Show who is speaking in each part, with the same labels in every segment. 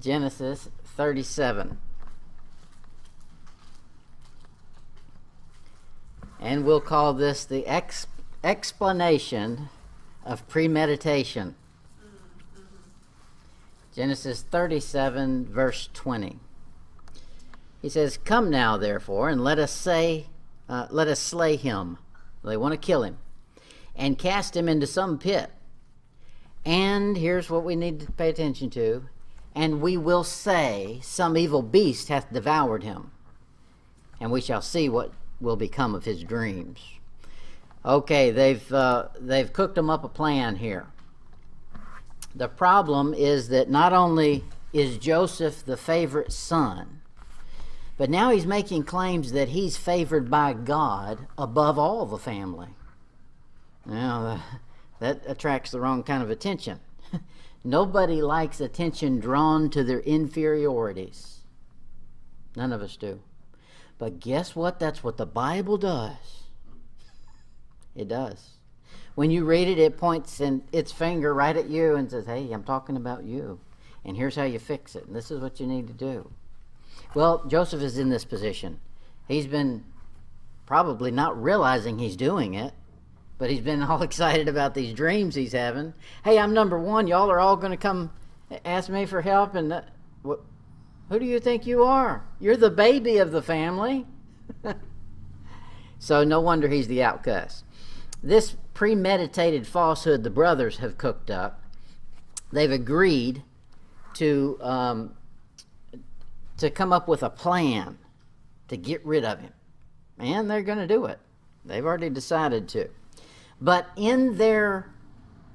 Speaker 1: Genesis 37. And we'll call this the explanation of premeditation. Genesis 37, verse 20. He says, "Come now, therefore, and let us slay him." They want to kill him. "And cast him into some pit. And," here's what we need to pay attention to, "and we will say, some evil beast hath devoured him. And we shall see what will become of his dreams." Okay, they've cooked him up a plan here. The problem is that not only is Joseph the favorite son, but now he's making claims that he's favored by God above all the family. Now, that attracts the wrong kind of attention. Nobody likes attention drawn to their inferiorities. None of us do. But guess what? That's what the Bible does. It does. When you read it, it points its finger right at you and says, "Hey, I'm talking about you. And here's how you fix it. And this is what you need to do." Well, Joseph is in this position. He's been probably not realizing he's doing it, but he's been all excited about these dreams he's having. "Hey, I'm number one. Y'all are all going to come ask me for help. And who do you think you are? You're the baby of the family." So no wonder he's the outcast. This premeditated falsehood the brothers have cooked up. They've agreed to come up with a plan to get rid of him. And they're going to do it. They've already decided to. But in their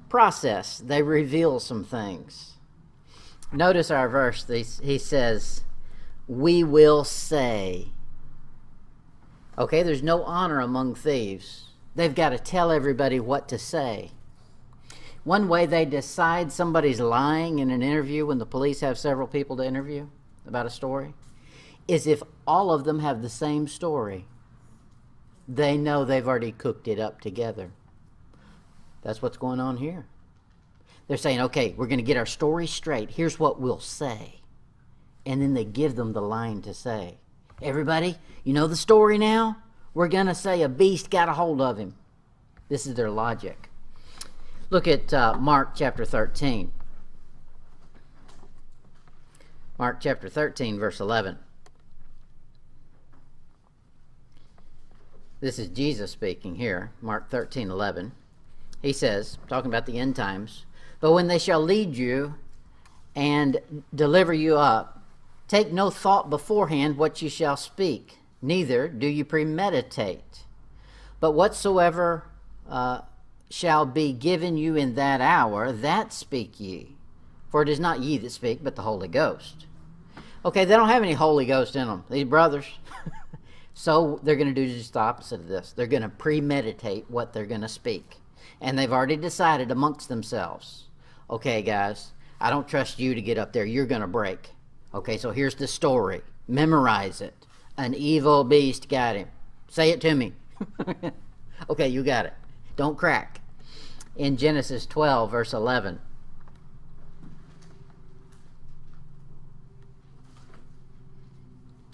Speaker 1: process, they reveal some things. Notice our verse. He says, "We will say." Okay, there's no honor among thieves. They've got to tell everybody what to say. One way they decide somebody's lying in an interview, when the police have several people to interview about a story, is if all of them have the same story. They know they've already cooked it up together. That's what's going on here. They're saying, "Okay, we're going to get our story straight. Here's what we'll say." And then they give them the line to say. "Everybody, you know the story now? We're going to say a beast got a hold of him." This is their logic. Look at Mark chapter 13. Mark chapter 13, verse 11. This is Jesus speaking here, Mark 13:11. He says, talking about the end times, "But when they shall lead you and deliver you up, take no thought beforehand what you shall speak, neither do you premeditate. But whatsoever shall be given you in that hour, that speak ye. For it is not ye that speak, but the Holy Ghost." Okay, they don't have any Holy Ghost in them, these brothers. So they're going to do just the opposite of this. They're going to premeditate what they're going to speak. And they've already decided amongst themselves, "Okay, guys, I don't trust you to get up there. You're going to break. Okay, so here's the story. Memorize it. An evil beast got him. Say it to me." Okay, you got it. Don't crack. In Genesis 12, verse 11.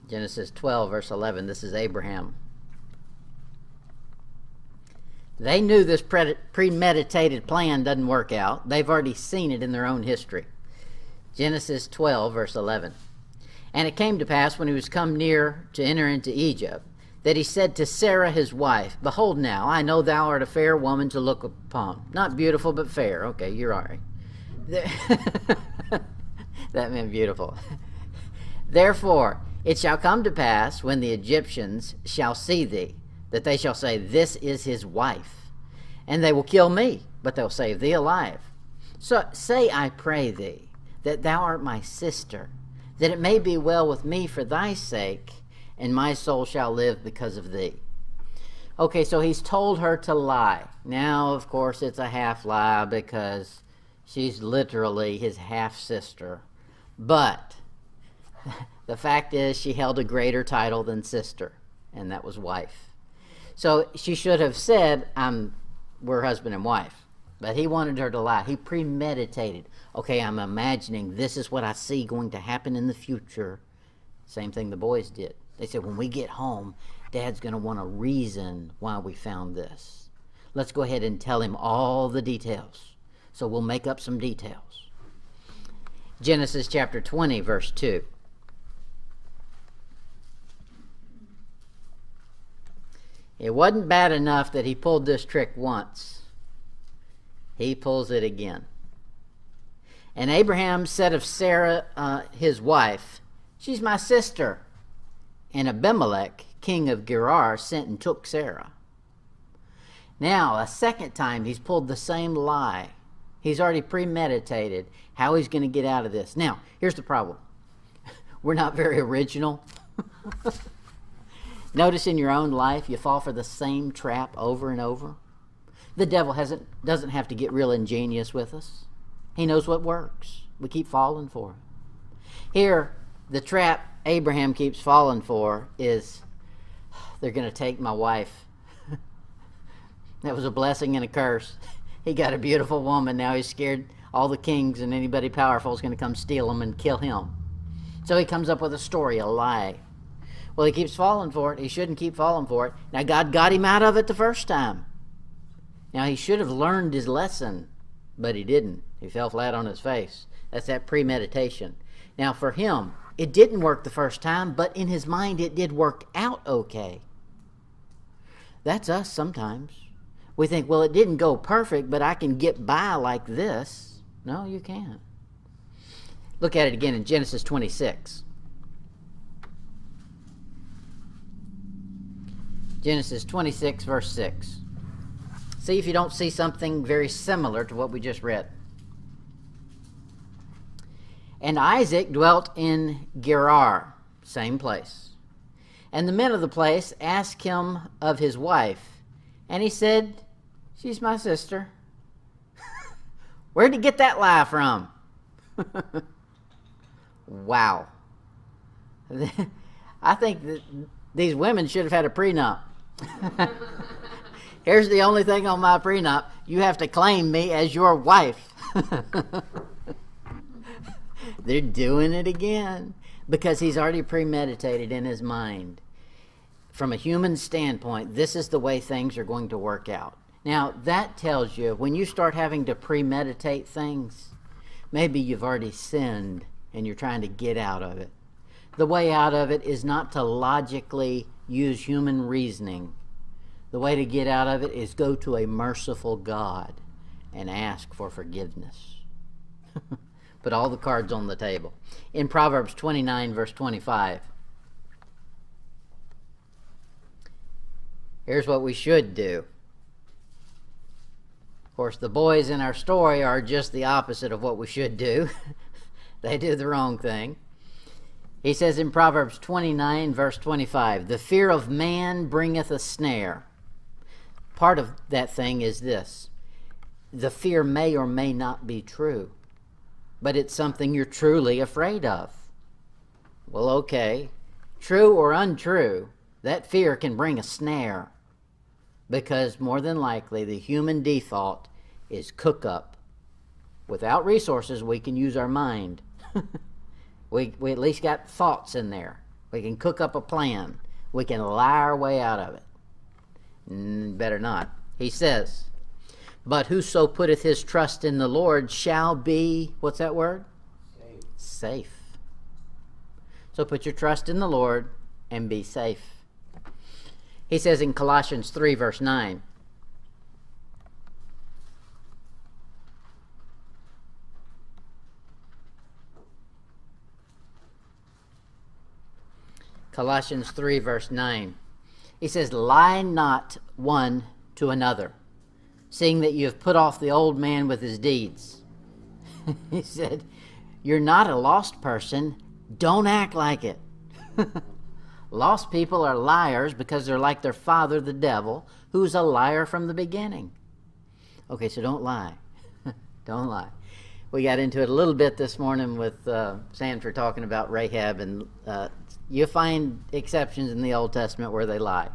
Speaker 1: Genesis 12, verse 11. This is Abraham. They knew this premeditated plan doesn't work out. They've already seen it in their own history. Genesis 12, verse 11. "And it came to pass, when he was come near to enter into Egypt, that he said to Sarah his wife, Behold now, I know thou art a fair woman to look upon." Not beautiful, but fair. Okay, you're all right. That meant beautiful. "Therefore it shall come to pass, when the Egyptians shall see thee, that they shall say, This is his wife. And they will kill me, but they'll save thee alive. So say, I pray thee, that thou art my sister, that it may be well with me for thy sake, and my soul shall live because of thee." Okay, so he's told her to lie. Now, of course, it's a half lie because she's literally his half-sister. But the fact is, she held a greater title than sister, and that was wife. So she should have said, we're husband and wife. But he wanted her to lie. He premeditated. Okay, I'm imagining this is what I see going to happen in the future. Same thing the boys did. They said, when we get home, Dad's going to want a reason why we found this. Let's go ahead and tell him all the details. So we'll make up some details. Genesis chapter 20, verse 2. It wasn't bad enough that he pulled this trick once. He pulls it again. And Abraham said of Sarah, his wife, she's my sister. And Abimelech, king of Gerar, sent and took Sarah. Now, a second time, he's pulled the same lie. He's already premeditated how he's going to get out of this. Now, here's the problem. We're not very original. Notice in your own life, you fall for the same trap over and over. The devil doesn't have to get real ingenious with us. He knows what works. We keep falling for it. Here, the trap Abraham keeps falling for is, they're going to take my wife. That was a blessing and a curse. He got a beautiful woman. Now he's scared all the kings and anybody powerful is going to come steal him and kill him. So he comes up with a story, a lie. Well, he keeps falling for it. He shouldn't keep falling for it. Now, God got him out of it the first time. Now, he should have learned his lesson, but he didn't. He fell flat on his face. That's that premeditation. Now, for him, it didn't work the first time, but in his mind, it did work out okay. That's us sometimes. We think, well, it didn't go perfect, but I can get by like this. No, you can't. Look at it again in Genesis 26. Genesis 26, verse 6. See if you don't see something very similar to what we just read. And Isaac dwelt in Gerar, same place. And the men of the place asked him of his wife. And he said, she's my sister. Where'd he get that lie from? Wow. I think that these women should have had a prenup. Here's the only thing on my prenup. You have to claim me as your wife. They're doing it again because he's already premeditated in his mind. From a human standpoint, this is the way things are going to work out. Now, that tells you when you start having to premeditate things, maybe you've already sinned and you're trying to get out of it. The way out of it is not to logically use human reasoning. The way to get out of it is go to a merciful God and ask for forgiveness. Put all the cards on the table. In Proverbs 29, verse 25, here's what we should do. Of course, the boys in our story are just the opposite of what we should do. They do the wrong thing. He says in Proverbs 29, verse 25, the fear of man bringeth a snare. Part of that thing is this. The fear may or may not be true, but it's something you're truly afraid of. Well, okay, true or untrue, that fear can bring a snare because more than likely the human default is cook up. Without resources, we can use our mind. We at least got thoughts in there. We can cook up a plan. We can lie our way out of it. Better not. He says, but whoso putteth his trust in the Lord shall be, what's that word? Safe. So put your trust in the Lord and be safe. He says in Colossians 3, verse 9, Colossians 3, verse 9. He says, lie not one to another, seeing that you have put off the old man with his deeds. He said, you're not a lost person. Don't act like it. Lost people are liars because they're like their father, the devil, who's a liar from the beginning. Okay, so don't lie. Don't lie. We got into it a little bit this morning with Sanford talking about Rahab, and you find exceptions in the Old Testament where they lie.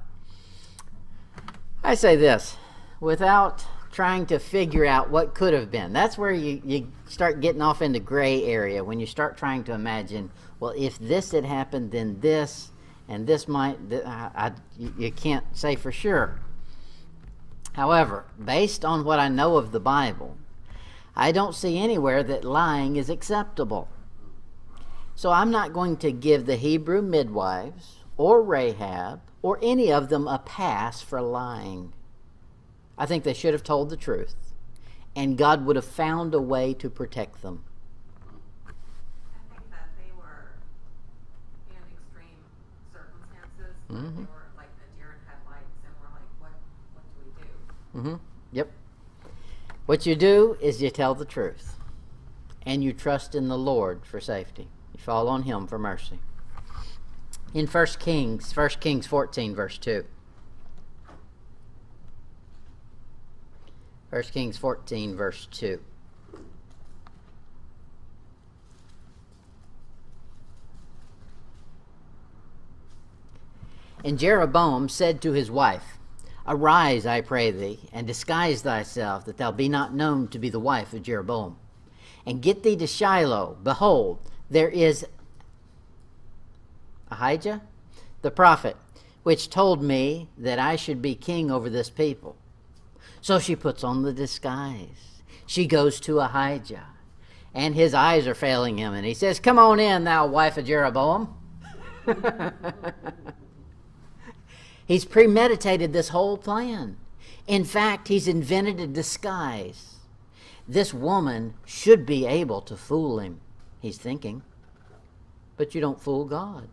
Speaker 1: I say this, without trying to figure out what could have been. That's where you start getting off into gray area, when you start trying to imagine, well, if this had happened, then this, and this might, you can't say for sure. However, based on what I know of the Bible, I don't see anywhere that lying is acceptable. So I'm not going to give the Hebrew midwives or Rahab or any of them a pass for lying. I think they should have told the truth, and God would have found a way to protect them.
Speaker 2: I think that they were in extreme circumstances.
Speaker 1: Mm-hmm.
Speaker 2: They were like the deer in headlights, and we're like, what do we do?
Speaker 1: Mm-hmm. Yep. What you do is you tell the truth, and you trust in the Lord for safety. You fall on Him for mercy. In 1 Kings 14, verse 2. 1 Kings 14, verse 2. And Jeroboam said to his wife, Arise, I pray thee, and disguise thyself, that thou be not known to be the wife of Jeroboam. And get thee to Shiloh. Behold, there is Ahijah, the prophet, which told me that I should be king over this people. So she puts on the disguise. She goes to Ahijah, and his eyes are failing him, and he says, Come on in, thou wife of Jeroboam. He's premeditated this whole plan. In fact, he's invented a disguise. This woman should be able to fool him, he's thinking. But you don't fool God.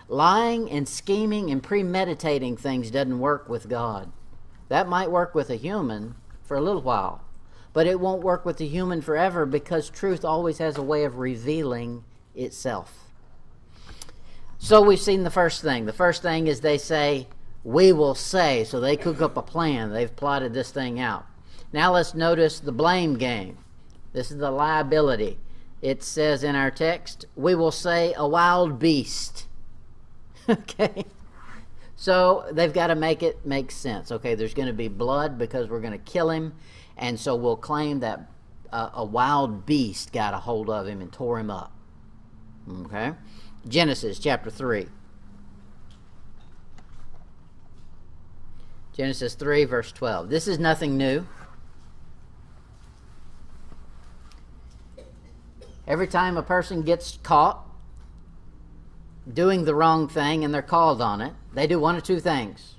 Speaker 1: Lying and scheming and premeditating things doesn't work with God. That might work with a human for a little while, but it won't work with the human forever, because truth always has a way of revealing itself. So we've seen the first thing. The first thing is they say, we will say. So they cook up a plan. They've plotted this thing out. Now let's notice the blame game. This is the liability. It says in our text, we will say a wild beast. Okay? So they've got to make it make sense. Okay, there's going to be blood because we're going to kill him. And so we'll claim that a wild beast got a hold of him and tore him up. Okay? Genesis chapter 3. Genesis 3, verse 12. This is nothing new. Every time a person gets caught doing the wrong thing and they're called on it, they do one of two things.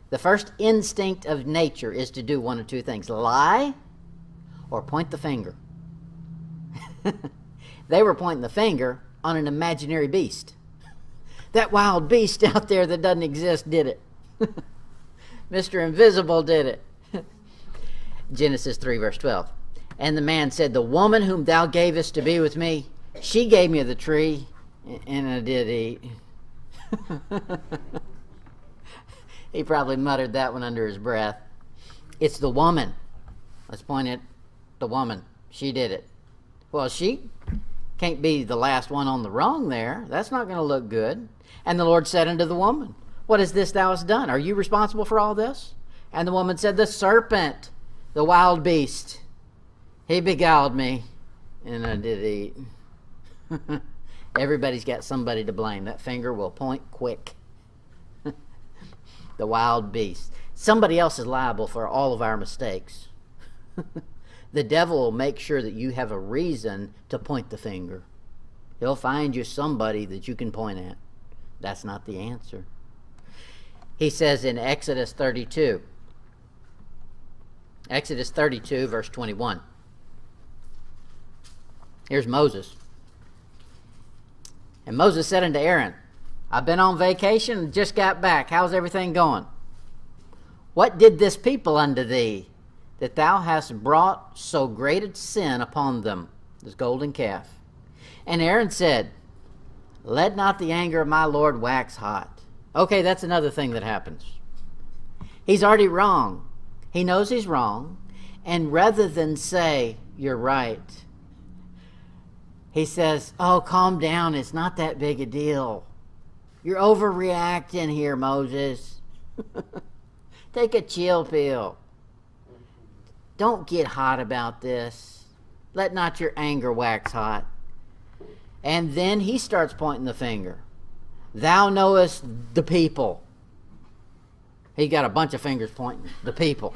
Speaker 1: The first instinct of nature is to do one of two things: lie or point the finger. They were pointing the finger on an imaginary beast. That wild beast out there that doesn't exist did it. Mr. Invisible did it. Genesis 3, verse 12. And the man said, The woman whom thou gavest to be with me, she gave me of the tree, and I did eat. He probably muttered that one under his breath. It's the woman. Let's point at the woman. She did it. Well, she can't be the last one on the wrong there. That's not going to look good. And the Lord said unto the woman, What is this thou hast done? Are you responsible for all this? And the woman said, The serpent, the wild beast, he beguiled me, and I did eat. Everybody's got somebody to blame. That finger will point quick. The wild beast. Somebody else is liable for all of our mistakes. The devil will make sure that you have a reason to point the finger. He'll find you somebody that you can point at. That's not the answer. He says in Exodus 32, Exodus 32, verse 21. Here's Moses. And Moses said unto Aaron, I've been on vacation and just got back. How's everything going? What did this people unto thee, that thou hast brought so great a sin upon them, this golden calf? And Aaron said, Let not the anger of my Lord wax hot. Okay, that's another thing that happens. He's already wrong. He knows he's wrong. And rather than say, You're right, he says, Oh, calm down. It's not that big a deal. You're overreacting here, Moses. Take a chill pill. Don't get hot about this. Let not your anger wax hot. And then he starts pointing the finger. Thou knowest the people. He got a bunch of fingers pointing. The people.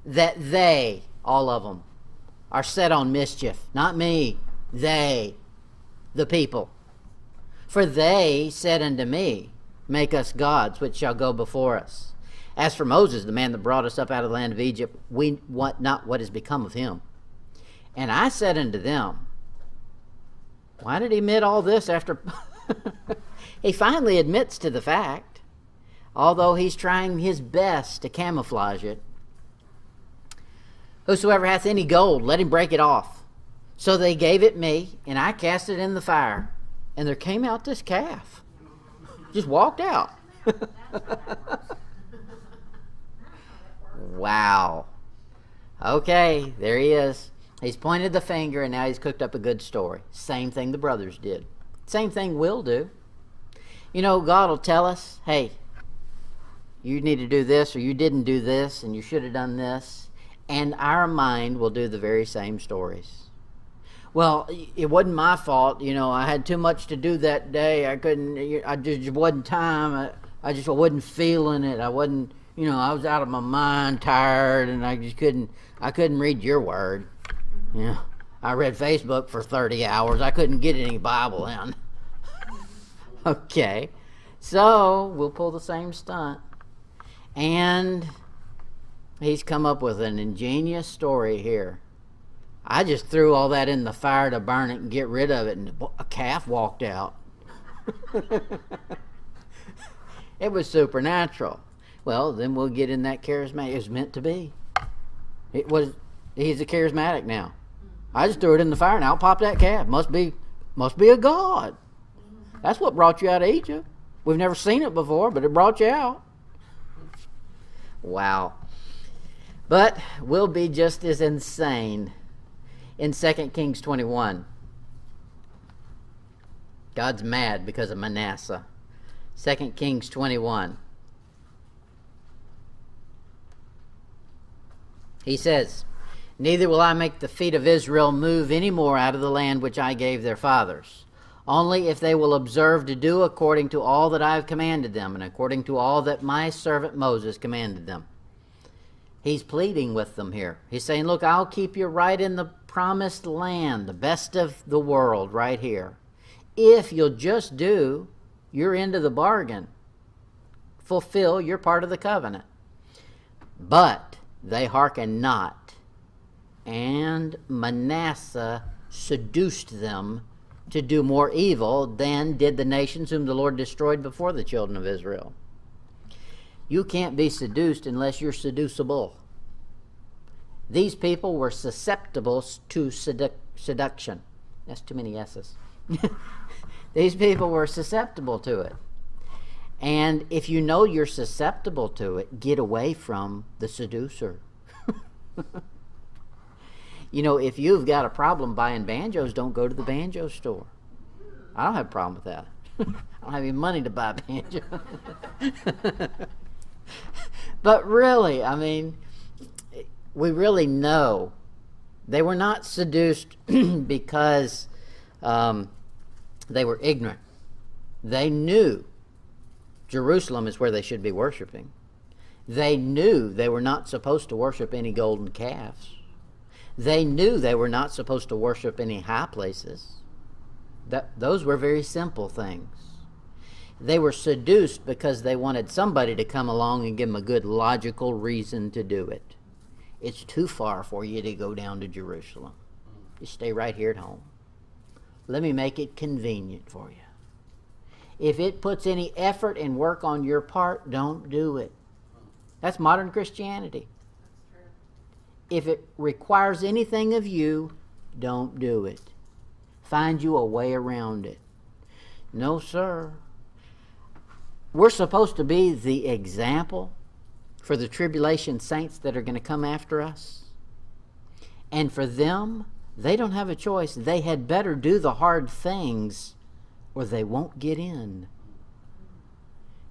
Speaker 1: That they, all of them, are set on mischief. Not me. They, the people. For they said unto me, make us gods which shall go before us. As for Moses, the man that brought us up out of the land of Egypt, we want not what is become of him. And I said unto them, why did he admit all this after... He finally admits to the fact, although he's trying his best to camouflage it. Whosoever hath any gold, let him break it off. So they gave it me, and I cast it in the fire. And there came out this calf. Just walked out. Wow. Okay, there he is. He's pointed the finger, and now he's cooked up a good story. Same thing the brothers did. Same thing we'll do. You know, God will tell us, hey, you need to do this, or you didn't do this, and you should have done this. And our mind will do the very same stories. Well, it wasn't my fault. You know, I had too much to do that day. I just wasn't time. I just wasn't feeling it. I wasn't, you know, I was out of my mind, tired, and I couldn't read your word. You know, I read Facebook for 30 hours. I couldn't get any Bible in. Okay, so we'll pull the same stunt. And he's come up with an ingenious story here. I just threw all that in the fire to burn it and get rid of it, and a calf walked out. It was supernatural. Well, then we'll get in that charismatic. It was meant to be. He's a charismatic now. I just threw it in the fire and out popped that calf. Must be a god. That's what brought you out of Egypt. We've never seen it before, but it brought you out. Wow. But we'll be just as insane in 2 Kings 21. God's mad because of Manasseh. 2 Kings 21. He says, neither will I make the feet of Israel move any more out of the land which I gave their fathers, only if they will observe to do according to all that I have commanded them, and according to all that my servant Moses commanded them. He's pleading with them here. He's saying, look, I'll keep you right in the promised land, the best of the world right here, if you'll just do your end of the bargain, fulfill your part of the covenant. But they hearken not, and Manasseh seduced them to do more evil than did the nations whom the Lord destroyed before the children of Israel. You can't be seduced unless you're seducible. These people were susceptible to seduction. That's too many S's. These people were susceptible to it. And if you know you're susceptible to it, get away from the seducer. You know, if you've got a problem buying banjos, don't go to the banjo store. I don't have a problem with that. I don't have any money to buy a banjo. But really, I mean, we really know they were not seduced because they were ignorant. They knew Jerusalem is where they should be worshiping. They knew they were not supposed to worship any golden calves. They knew they were not supposed to worship any high places. Those were very simple things. They were seduced because they wanted somebody to come along and give them a good logical reason to do it. It's too far for you to go down to Jerusalem. You stay right here at home. Let me make it convenient for you. If it puts any effort and work on your part, don't do it. That's modern Christianity. If it requires anything of you, don't do it. Find you a way around it. No, sir. We're supposed to be the example for the tribulation saints that are going to come after us. And for them, they don't have a choice. They had better do the hard things or they won't get in.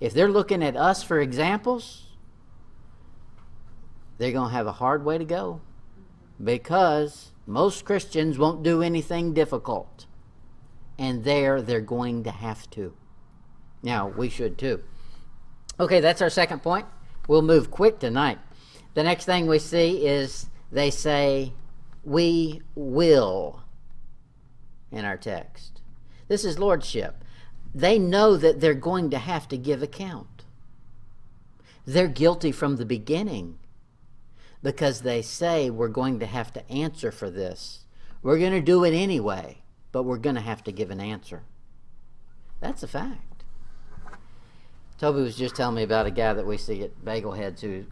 Speaker 1: If they're looking at us for examples, they're going to have a hard way to go, because most Christians won't do anything difficult. And they're going to have to. Now, we should too. Okay, that's our second point. We'll move quick tonight. The next thing we see is they say, we will, in our text. This is lordship. They know that they're going to have to give account. They're guilty from the beginning, because they say, we're going to have to answer for this. We're going to do it anyway, but we're going to have to give an answer. That's a fact. Toby was just telling me about a guy that we see at Bagel Heads who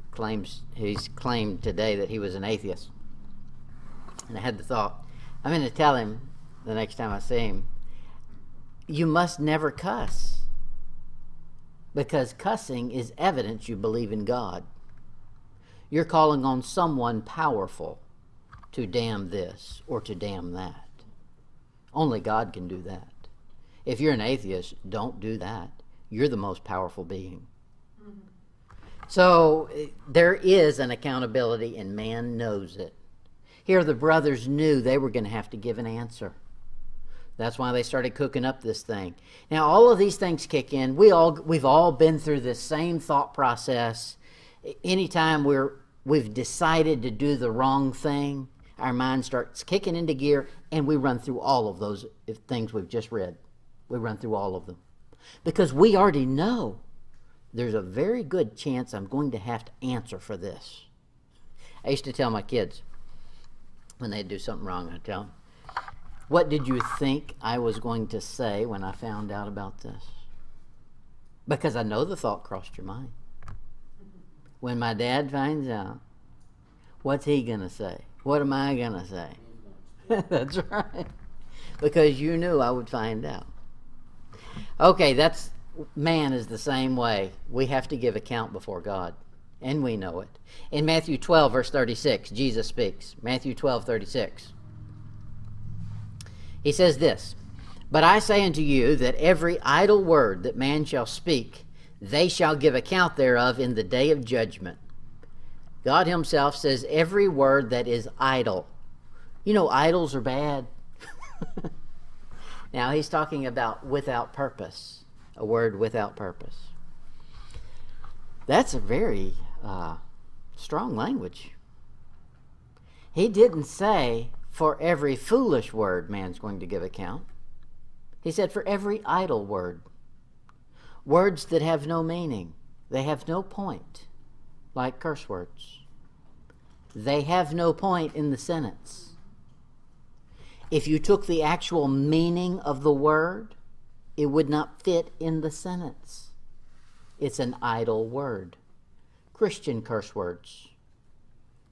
Speaker 1: he's claimed today that he was an atheist. And I had the thought, I'm going to tell him the next time I see him, you must never cuss, because cussing is evidence you believe in God. You're calling on someone powerful to damn this or to damn that. Only God can do that. If you're an atheist, don't do that. You're the most powerful being. Mm-hmm. So there is an accountability, and man knows it. Here the brothers knew they were going to have to give an answer. That's why they started cooking up this thing. Now all of these things kick in. We've all been through this same thought process. Anytime we've decided to do the wrong thing, our mind starts kicking into gear, and we run through all of those things we've just read. We run through all of them. Because we already know there's a very good chance I'm going to have to answer for this. I used to tell my kids, when they'd do something wrong, I'd tell them, what did you think I was going to say when I found out about this? Because I know the thought crossed your mind. When my dad finds out, what's he going to say? What am I going to say? That's right. Because you knew I would find out. Okay, man is the same way. We have to give account before God, and we know it. In Matthew 12, verse 36, Jesus speaks. Matthew 12, 36. He says this, but I say unto you that every idle word that man shall speak, they shall give account thereof in the day of judgment. God himself says every word that is idle. You know, idols are bad. Now he's talking about without purpose, a word without purpose. That's a very strong language. He didn't say for every foolish word man's going to give account. He said for every idle word. Words that have no meaning. They have no point, like curse words. They have no point in the sentence. If you took the actual meaning of the word, it would not fit in the sentence. It's an idle word. Christian curse words.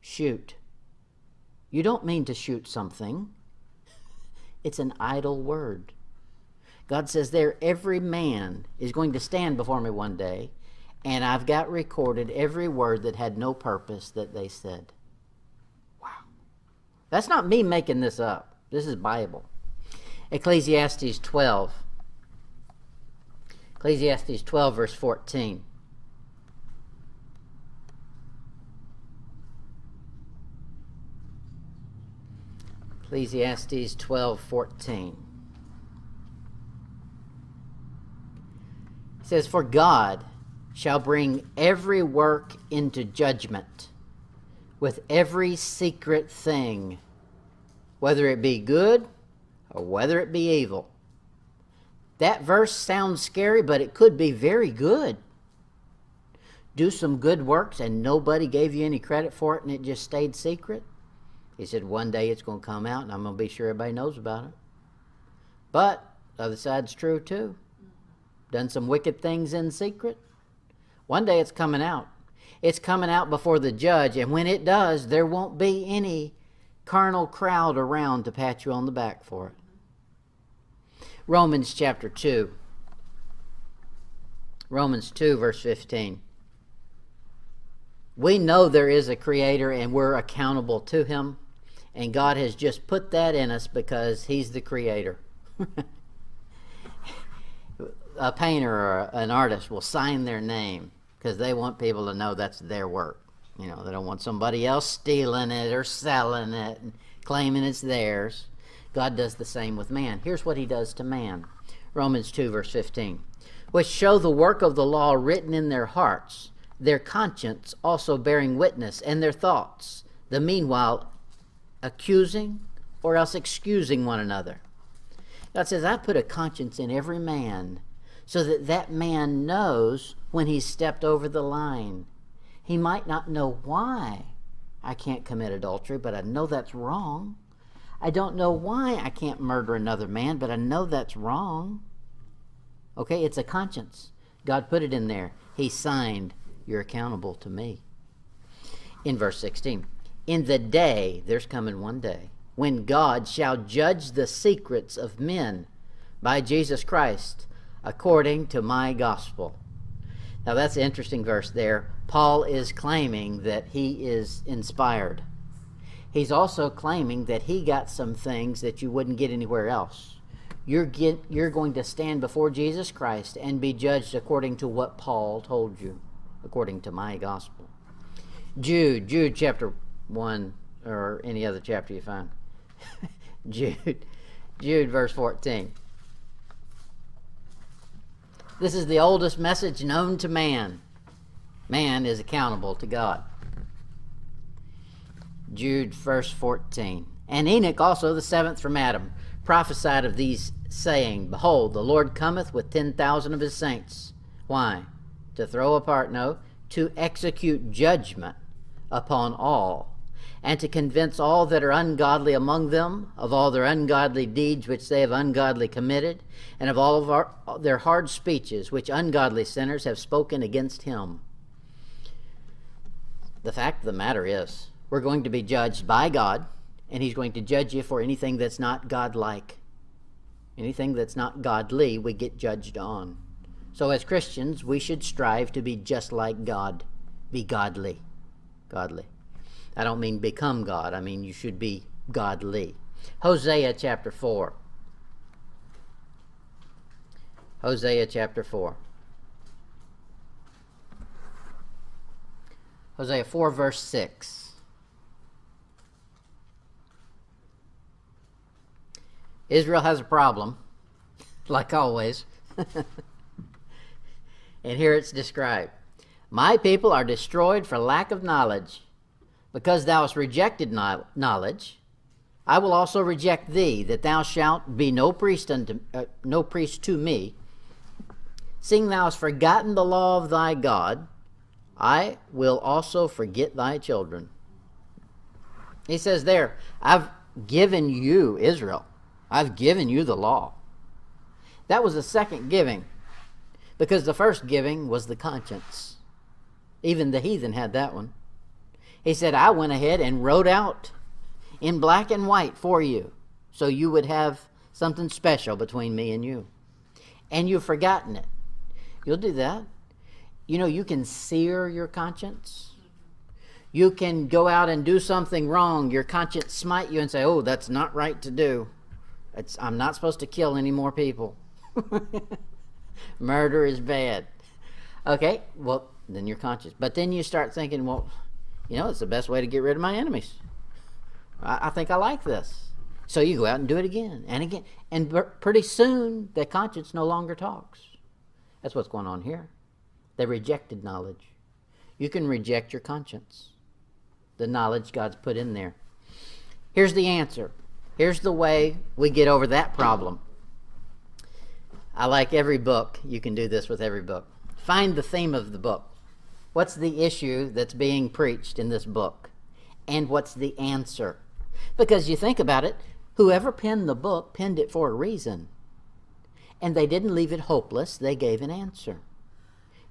Speaker 1: Shoot. You don't mean to shoot something. It's an idle word. God says there, every man is going to stand before me one day, and I've got recorded every word that had no purpose that they said. Wow. That's not me making this up. This is Bible. Ecclesiastes 12. Ecclesiastes 12, verse 14. Ecclesiastes 12, 14. It says, for God shall bring every work into judgment with every secret thing, whether it be good or whether it be evil. That verse sounds scary, but it could be very good. Do some good works and nobody gave you any credit for it and it just stayed secret. He said one day it's going to come out and I'm going to be sure everybody knows about it. But the other side's true too. Done some wicked things in secret. One day it's coming out. It's coming out before the judge, and when it does, there won't be any carnal crowd around to pat you on the back for it. Romans chapter 2. Romans 2, verse 15. We know there is a creator and we're accountable to him, and God has just put that in us because he's the creator. A painter or an artist will sign their name because they want people to know that's their work. You know, they don't want somebody else stealing it or selling it and claiming it's theirs. God does the same with man. Here's what he does to man. Romans 2, verse 15. Which show the work of the law written in their hearts, their conscience also bearing witness, and their thoughts, the meanwhile accusing or else excusing one another. God says, I put a conscience in every man so that that man knows when he's stepped over the line. He might not know why I can't commit adultery, but I know that's wrong. I don't know why I can't murder another man, but I know that's wrong. Okay, it's a conscience. God put it in there. He signed, you're accountable to me. In verse 16, in the day, there's coming one day, when God shall judge the secrets of men by Jesus Christ, according to my gospel. Now that's an interesting verse there. Paul is claiming that he is inspired. He's also claiming that he got some things that you wouldn't get anywhere else. You're going to stand before Jesus Christ and be judged according to what Paul told you, according to my gospel. Jude chapter 1, or any other chapter you find. Jude verse 14. This is the oldest message known to man. Man is accountable to God. Jude verse 14. And Enoch also, the seventh from Adam, prophesied of these, saying, Behold, the Lord cometh with 10,000 of his saints. Why? To throw apart? No. To execute judgment upon all, and to convince all that are ungodly among them of all their ungodly deeds which they have ungodly committed, and of all of their hard speeches which ungodly sinners have spoken against him. The fact of the matter is, we're going to be judged by God, and he's going to judge you for anything that's not God-like. Anything that's not godly, we get judged on. So as Christians, we should strive to be just like God. Be godly. Godly. I don't mean become God. I mean you should be godly. Hosea chapter 4. Hosea chapter 4. Hosea 4 verse 6. Israel has a problem, like always. And here it's described. My people are destroyed for lack of knowledge. Because thou hast rejected knowledge, I will also reject thee, that thou shalt be no priest to me. Seeing thou hast forgotten the law of thy God, I will also forget thy children. He says there, I've given you, Israel, I've given you the law. That was the second giving, because the first giving was the conscience. Even the heathen had that one. He said, I went ahead and wrote out in black and white for you, so you would have something special between me and you. And you've forgotten it. You'll do that. You know, you can sear your conscience. You can go out and do something wrong. Your conscience smite you and say, oh, that's not right to do. I'm not supposed to kill any more people. Murder is bad. Okay, well, then you're conscious. But then you start thinking, well, you know, it's the best way to get rid of my enemies. I think I like this. So you go out and do it again and again. And pretty soon, the conscience no longer talks. That's what's going on here. They rejected knowledge. You can reject your conscience, the knowledge God's put in there. Here's the answer. Here's the way we get over that problem. I like every book. You can do this with every book. Find the theme of the book. What's the issue that's being preached in this book? And what's the answer? Because you think about it, whoever penned the book penned it for a reason. And they didn't leave it hopeless. They gave an answer.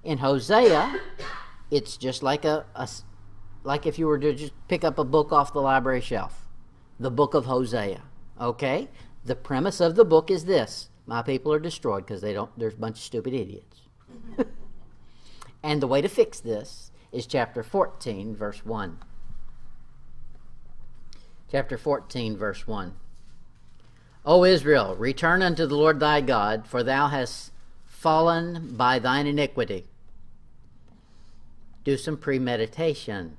Speaker 1: In Hosea, it's just like like if you were to just pick up a book off the library shelf. The book of Hosea. Okay? The premise of the book is this. My people are destroyed because there's a bunch of stupid idiots. And the way to fix this is chapter 14, verse 1. Chapter 14, verse 1. O Israel, return unto the Lord thy God, for thou hast fallen by thine iniquity. Do some premeditation.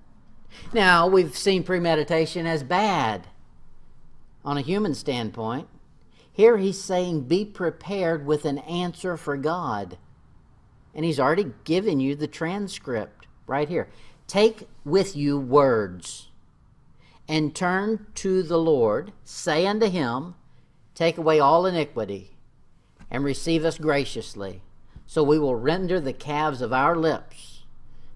Speaker 1: Now, we've seen premeditation as bad on a human standpoint. Here he's saying be prepared with an answer for God. And he's already given you the transcript right here. Take with you words and turn to the Lord. Say unto him, take away all iniquity and receive us graciously. So we will render the calves of our lips.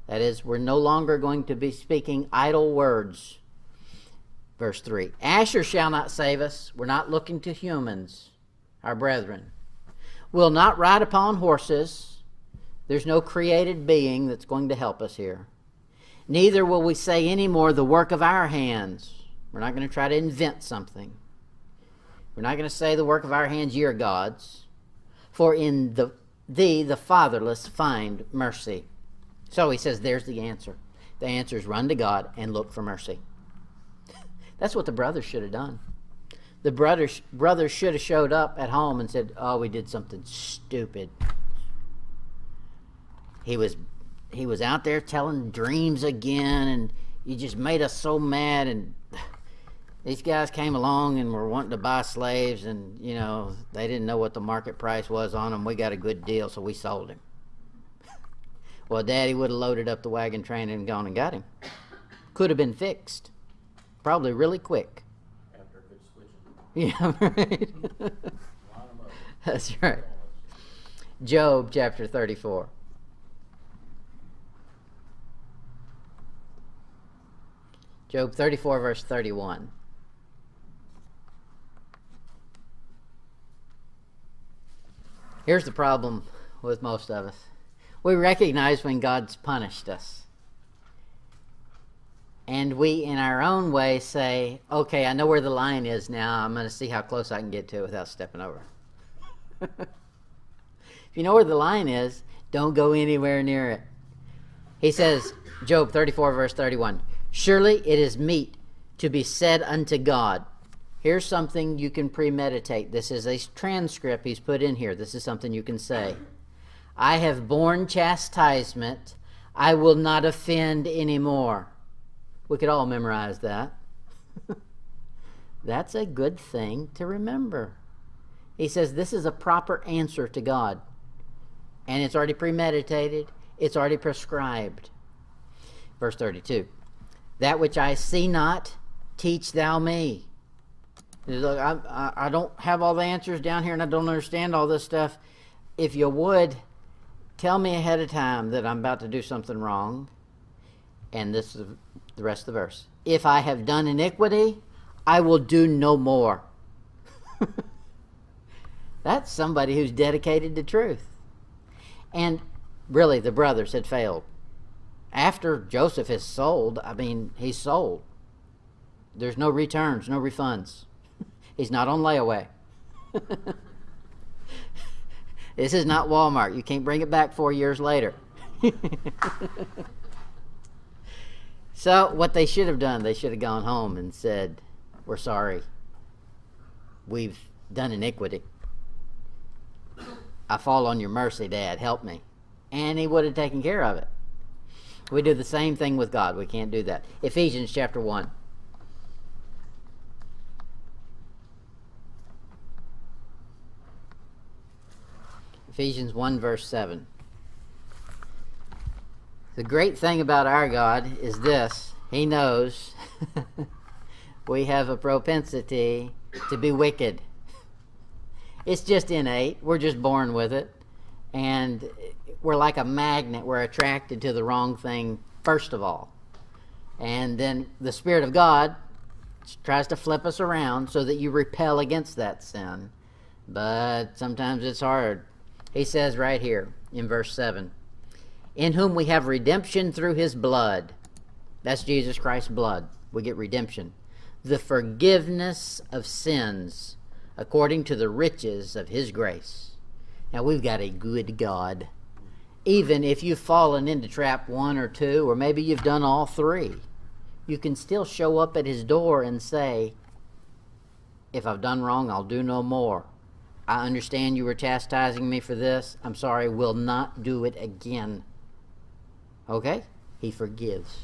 Speaker 1: That is, we're no longer going to be speaking idle words. Verse 3, Asher shall not save us. We're not looking to humans, our brethren. We'll not ride upon horses. There's no created being that's going to help us here. Neither will we say any more the work of our hands. We're not going to try to invent something. We're not going to say the work of our hands, ye are gods. For in thee the fatherless find mercy. So he says there's the answer. The answer is run to God and look for mercy. That's what the brothers should have done. The brothers should have showed up at home and said, oh, we did something stupid. He was out there telling dreams again, and you just made us so mad, and these guys came along and were wanting to buy slaves, and, you know, they didn't know what the market price was on them. We got a good deal, so we sold him. Well, Daddy would have loaded up the wagon train and gone and got him. Could have been fixed. Probably really quick.
Speaker 3: After a good switching.
Speaker 1: Yeah, right.
Speaker 3: Line 'em up.
Speaker 1: That's right. Job chapter 34. Job 34 verse 31. Here's the problem with most of us. We recognize when God's punished us. And we, in our own way, say, okay, I know where the line is now. I'm going to see how close I can get to it without stepping over. If you know where the line is, don't go anywhere near it. He says, Job 34 verse 31, surely it is meet to be said unto God. Here's something you can premeditate. This is a transcript he's put in here. This is something you can say. I have borne chastisement. I will not offend anymore. We could all memorize that. That's a good thing to remember. He says this is a proper answer to God. And it's already premeditated. It's already prescribed. Verse 32. That which I see not, teach thou me. Look, I don't have all the answers down here, and I don't understand all this stuff. If you would, tell me ahead of time that I'm about to do something wrong. And this is the rest of the verse. If I have done iniquity, I will do no more. That's somebody who's dedicated to truth. And really, the brothers had failed. After Joseph is sold, I mean, he's sold. There's no returns, no refunds. He's not on layaway. This is not Walmart. You can't bring it back 4 years later. So what they should have done, they should have gone home and said, we're sorry. We've done iniquity. I fall on your mercy, Dad. Help me. And he would have taken care of it. We do the same thing with God. We can't do that. Ephesians chapter 1. Ephesians 1 verse 7. The great thing about our God is this. He knows we have a propensity to be wicked. It's just innate. We're just born with it. And we're like a magnet. We're attracted to the wrong thing first of all. And then the Spirit of God tries to flip us around so that you repel against that sin. But sometimes it's hard. He says right here in verse 7, in whom we have redemption through his blood. That's Jesus Christ's blood. We get redemption. The forgiveness of sins according to the riches of his grace. Now we've got a good God. Even if you've fallen into trap 1 or 2, or maybe you've done all 3, you can still show up at his door and say, if I've done wrong, I'll do no more. I understand you were chastising me for this. I'm sorry, will not do it again. Okay? He forgives.